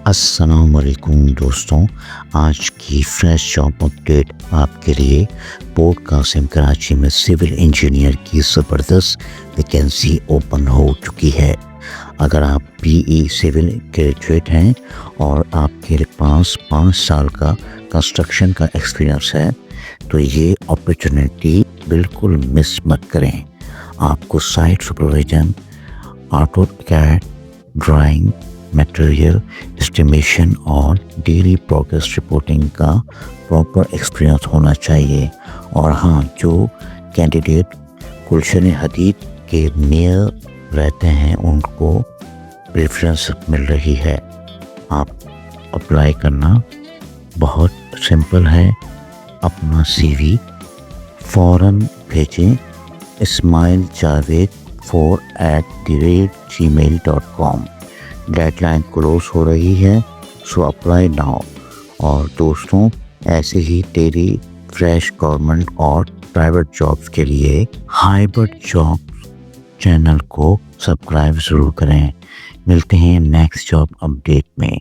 السلام علیکم دوستوں، آج کی فریش جاب اپڈیٹ آپ کے لیے پورٹ قاسم کراچی میں سول انجینئر کی زبردست ویکینسی اوپن ہو چکی ہے۔ اگر آپ بی ای سول گریجویٹ ہیں اور آپ کے پاس 5 سال کا کنسٹرکشن کا ایکسپیرینس ہے تو یہ اپرچونیٹی بالکل مس مت کریں۔ آپ کو site supervision, AutoCAD, drawing, material estimation اور ڈیلی پروگریس رپورٹنگ کا پراپر ایکسپیرینس ہونا چاہیے۔ اور ہاں، جو کینڈیڈیٹ گلشن حدید کے نیئر رہتے ہیں ان کو پریفرنس مل رہی ہے۔ آپ اپلائی کرنا بہت سمپل ہے۔ اپنا سی وی فوراً بھیجیں ismailjaved4@gmail.com۔ ڈیڈ لائن کلوز ہو رہی ہے، سو اپلائی ناؤ۔ اور دوستوں، ایسے ہی ڈیلی فریش گورنمنٹ اور پرائیویٹ جابس کے لیے ہائبرڈ جاب چینل کو سبسکرائب ضرور کریں۔ ملتے ہیں نیکسٹ جاب اپڈیٹ میں۔